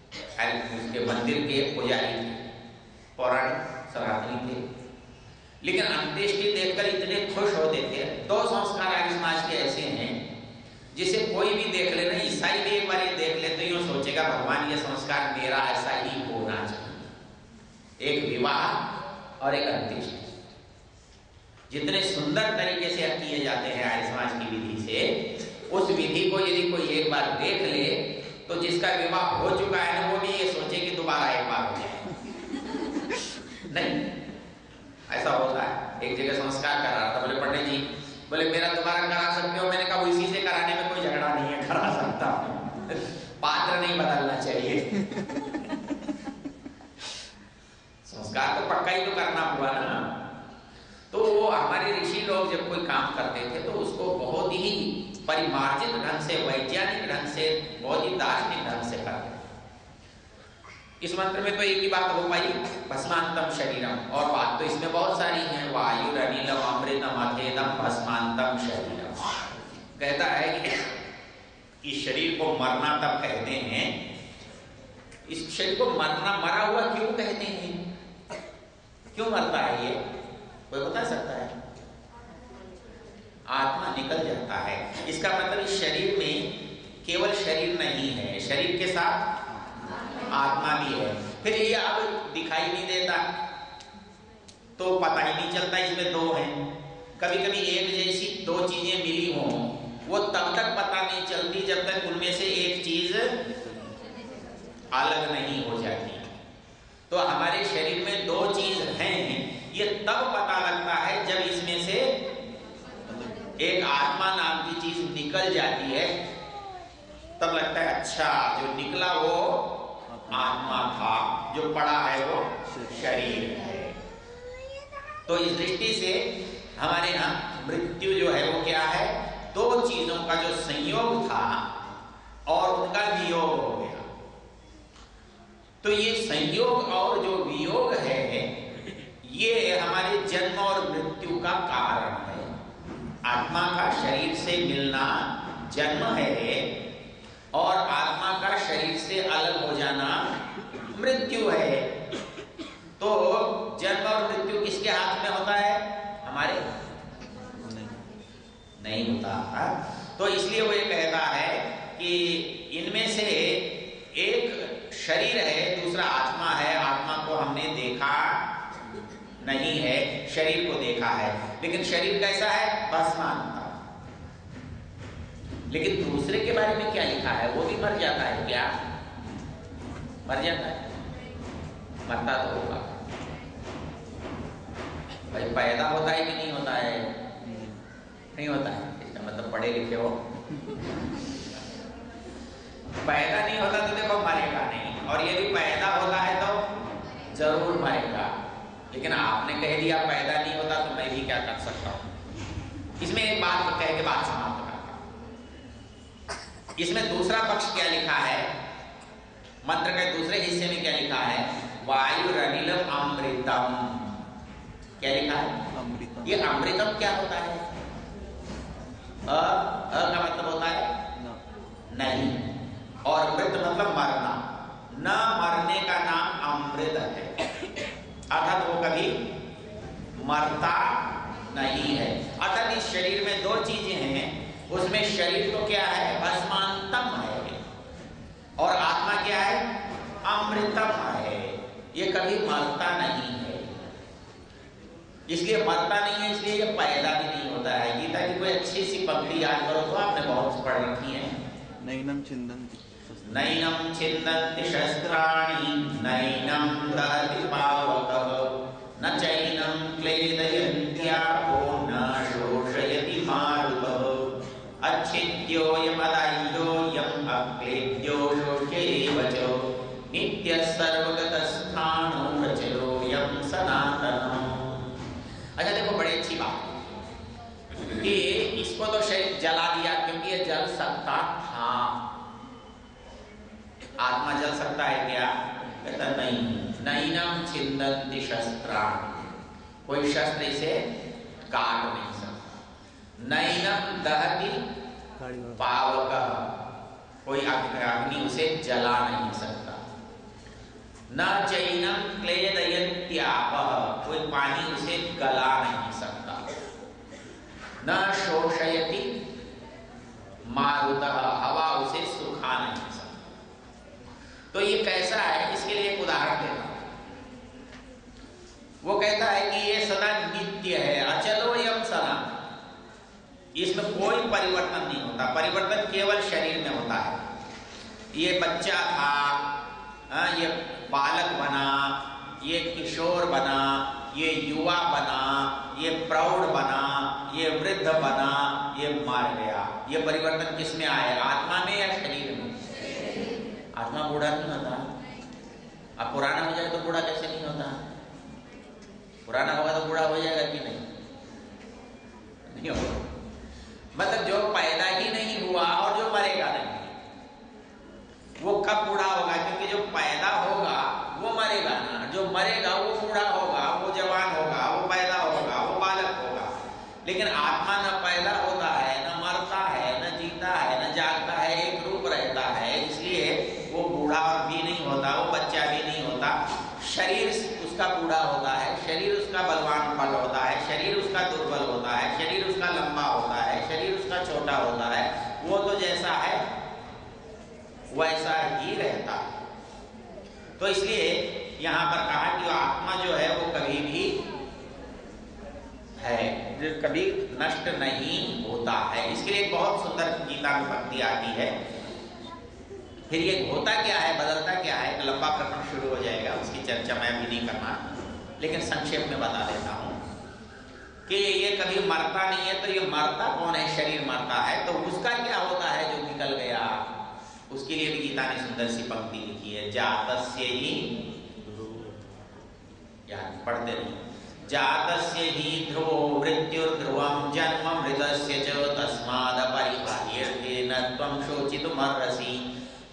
उसके मंदिर के पुजारी थे, पौराणिक सनातनी थे, लेकिन अंत्येष्टि देखकर इतने खुश होते थे। 2 संस्कार आर्य समाज के ऐसे हैं जिसे कोई भी देख ले ना, ईसाई भी एक बार ये देख ले तो यूं सोचेगा भगवान ये संस्कार मेरा ऐसा ही होना चाहिए। एक विवाह और एक अंत्येष्टि जितने सुंदर तरीके से किए जाते हैं आर्य समाज की विधि से, उस विधि को यदि कोई एक बार देख ले तो जिसका विवाह हो चुका है ना, वो भी ये सोचे कि दोबारा एक बार हो जाए। नहीं, ऐसा होता है। एक जगह संस्कार करा रहा था, बोले पंडित जी, बोले मेरा दोबारा करा सकते हो? मैंने कहा वो इसी से कराने में कोई झगड़ा नहीं है, करा सकता हूं, पात्र नहीं बदलना चाहिए। संस्कार तो पक्का ही तो करना हुआ ना। तो वो हमारे ऋषि लोग जब कोई काम करते थे तो उसको बहुत ही परिमार्जित ढंग से, वैज्ञानिक ढंग से, बहुत ही दार्शनिक ढंग से करते। इस मंत्र में तो एक ही बात हो पाई, भस्मांतम शरीरम, और बात तो इसमें बहुत सारी है। वायु अनिलम अमृतम अथेदम भस्मांतम शरीरम। कहता है कि इस शरीर को मरना तब कहते हैं, इस शरीर को मरना, मरा हुआ क्यों कहते हैं? क्यों मरता है ये? कोई बता सकता है? आत्मा निकल जाता है, इसका मतलब इस शरीर में केवल शरीर नहीं है, शरीर के साथ आत्मा भी है। फिर ये अब दिखाई नहीं देता तो पता ही नहीं चलता इसमें 2 हैं। कभी कभी एक जैसी 2 चीजें मिली हों, वो तब तक पता नहीं चलती जब तक उनमें से एक चीज अलग नहीं हो जाती। तो हमारे शरीर में 2 चीज हैं, ये तब पता लगता है जब इसमें से एक आत्मा नाम की चीज निकल जाती है, तब लगता है अच्छा जो निकला वो आत्मा था, जो पड़ा है वो शरीर है। तो इस दृष्टि से हमारे यहाँ मृत्यु जो है वो क्या है? 2 चीजों का जो संयोग था और उनका वियोग हो गया। तो ये संयोग और जो वियोग है ये हमारे जन्म और मृत्यु का कारण है। आत्मा का शरीर से मिलना जन्म है और आत्मा का शरीर से अलग हो जाना मृत्यु है। तो जन्म और मृत्यु किसके हाथ में होता है? हमारे नहीं होता। तो इसलिए वो ये कहता है कि इनमें हमने देखा नहीं है, शरीर को देखा है। लेकिन शरीर कैसा है? भस्मांतर। लेकिन दूसरे के बारे में क्या लिखा है? वो भी मर जाता है क्या? मर जाता है? मरता तो होगा भाई। पैदा होता है कि नहीं होता है? नहीं होता है। इसका मतलब पढ़े लिखे हो। पैदा नहीं होता तो देखो मरेगा नहीं, और यदि पैदा होता है तो जरूर मरेगा। लेकिन आपने कह दिया पैदा नहीं होता, तो मैं भी क्या कर सकता हूं? इसमें एक बात कह के बात समाप्त करता हूं। इसमें दूसरा पक्ष क्या लिखा है? मंत्र के दूसरे हिस्से में क्या लिखा है? वायुरनिलम अमृतम। क्या लिखा है? अमृतम। ये अमृतम क्या होता है? अ का मतलब होता है नहीं, और मृत मतलब मरना। न मरने का नाम अमृत है, अर्थात वो कभी मरता नहीं है। अर्थात इस शरीर में दो चीजें हैं, उसमें शरीर तो क्या है? भस्मांतम है, और आत्मा क्या है? अमृतम है। ये कभी मरता नहीं है, इसलिए मरता नहीं है, इसलिए ये पैदा भी नहीं होता है। गीता की कोई अच्छी सी पंक्ति याद करो तो, आपने बहुत पढ़ रखी है। नैनम छिन्दन्ति शस्त्राणि नैनम दहति पावकः न चैनम क्लेदयन्त्यापो न शोषयति मारुतः अच्छिद्योऽयमदाह्योऽयम् अक्लेद्यो शोष्यैव च नित्यः सर्वगतस्थाणो रचलोऽयं सनातनः। अच्छा देखो, बड़ी अच्छी बात कि इसको तो शरीर जला दिया क्योंकि ये जल सकता था। आत्मा जल सकता है क्या? कहता नहीं। नैनम छिन्दन्ति शस्त्राणि, कोई शस्त्र इसे काट नहीं सकता। नैनम दहति पावकः, कोई अग्नि उसे जला नहीं सकता। न चैनम क्लेदयन्त्यापः, कोई पानी उसे गला नहीं सकता। न शोषयति मारुतः, हवा उसे सुखा नहीं सकता। तो ये कैसा है? इसके लिए एक उदाहरण देता हूं। वो कहता है कि ये सदा नित्य है, अचलोयम सनातन, इसमें कोई परिवर्तन नहीं होता। परिवर्तन केवल शरीर में होता है। ये बच्चा था, ये बालक बना, ये किशोर बना, ये युवा बना, ये प्रौढ़ बना, ये वृद्ध बना, ये मर गया। ये परिवर्तन किसमें आए? आत्मा में या शरीर में? आत्मा बूढ़ा नहीं होता। अब पुराना हो जाए तो बूढ़ा कैसे नहीं होता? पुराना होगा तो बूढ़ा हो जाएगा कि नहीं? नहीं होगा। मतलब जो पैदा ही नहीं हुआ और जो मरेगा नहीं, वो कब बूढ़ा होगा? क्योंकि जो पैदा होगा वो मरेगा ना, जो मरेगा वो बूढ़ा होगा, वो जवान होगा, वो पैदा होगा, वो बालक होगा। लेकिन आत्मा न पैदा होता है, न मरता है, न जीता है, न जागता है, एक रूप रहता है। इसलिए वो बूढ़ा भी नहीं होता, वो बच्चा भी नहीं होता। शरीर उसका बूढ़ा होता है, शरीर उसका बलवान फल होता है, शरीर उसका दुर्बल होता है, शरीर उसका लंबा होता है, शरीर उसका छोटा होता है। वो तो जैसा है वैसा ही रहता है। तो इसलिए यहां पर कहा कि आत्मा जो है वो कभी भी है, जो कभी नष्ट नहीं होता है। इसके लिए बहुत सुंदर गीता में पंक्ति आती है। फिर ये होता क्या है, बदलता क्या है, एक लंबा प्रकरण शुरू हो जाएगा, उसकी चर्चा मैं भी नहीं करना, लेकिन संक्षेप में बता देता हूं कि ये कभी मरता नहीं है। तो ये मरता कौन है? शरीर मरता है, तो उसका क्या होता है जो निकल गया? उसके लिए भी गीता ने सुंदर सी पंक्ति लिखी है। जातस्य ही, याद पढ़ते नहीं, जातस्य ही ध्रुवो मृत्युर्ध्रुवं जन्म मृतस्य च तस्माद् अपरिहार्यते न त्वं शोचितुमर्हसि।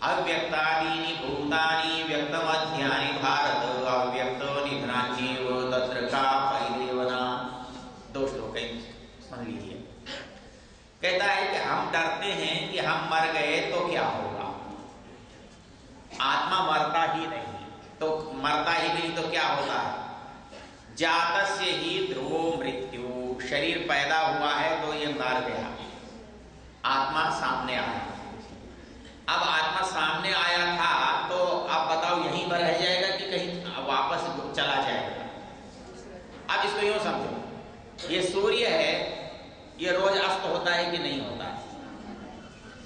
अव्यक्तादीनि भूतानि व्यक्तमध्यानि भारत अव्यक्तो निधनान्येव तत्र का परिदेवना। दो श्लोक सुन लीजिए। कहता है कि हम डरते हैं कि हम मर गए तो क्या होगा। आत्मा मरता ही नहीं, तो मरता ही नहीं तो क्या होता है? जातस्य ही ध्रुवो मृत्यु, शरीर पैदा हुआ है तो ये मर गया। आत्मा सामने आया। अब आत्मा सामने आया था तो अब बताओ यहीं पर रह जाएगा कि कहीं वापस इसको यूं समझो, ये सूर्य है, ये रोज अस्त होता है कि नहीं होता है,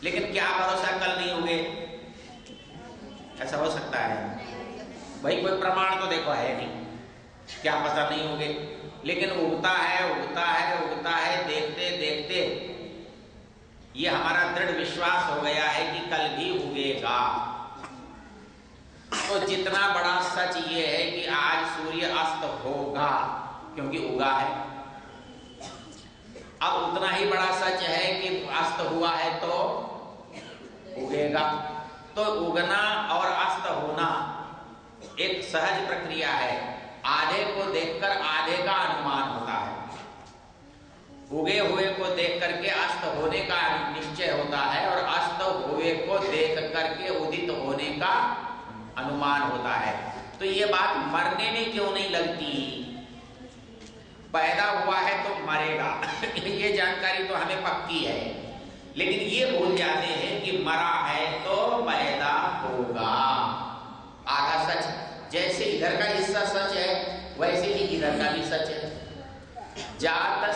लेकिन क्या भरोसा कल नहीं उगे, ऐसा हो सकता है भाई? कोई प्रमाण तो देखो है नहीं, क्या पता नहीं उगे, लेकिन उगता है उगता है उगता है, देखते देखते ये हमारा दृढ़ विश्वास हो गया है कि कल भी उगेगा। तो जितना बड़ा सच ये है कि आज सूर्य अस्त होगा क्योंकि उगा है, अब उतना ही बड़ा सच है कि अस्त हुआ है तो उगेगा। तो उगना और अस्त होना एक सहज प्रक्रिया है। आधे को देखकर आधे का अनुमान होता है, उगे हुए को देख करके अस्त होने का निश्चय होता है, और अस्त हुए को देख करके उदित होने का अनुमान होता है। तो ये बात मरने में क्यों नहीं लगती? पैदा हुआ है तो मरेगा ये जानकारी तो हमें पक्की है, लेकिन ये भूल जाते हैं कि मरा है तो पैदा होगा। आधा सच, जैसे इधर का हिस्सा सच है वैसे ही इधर का भी सच है। जात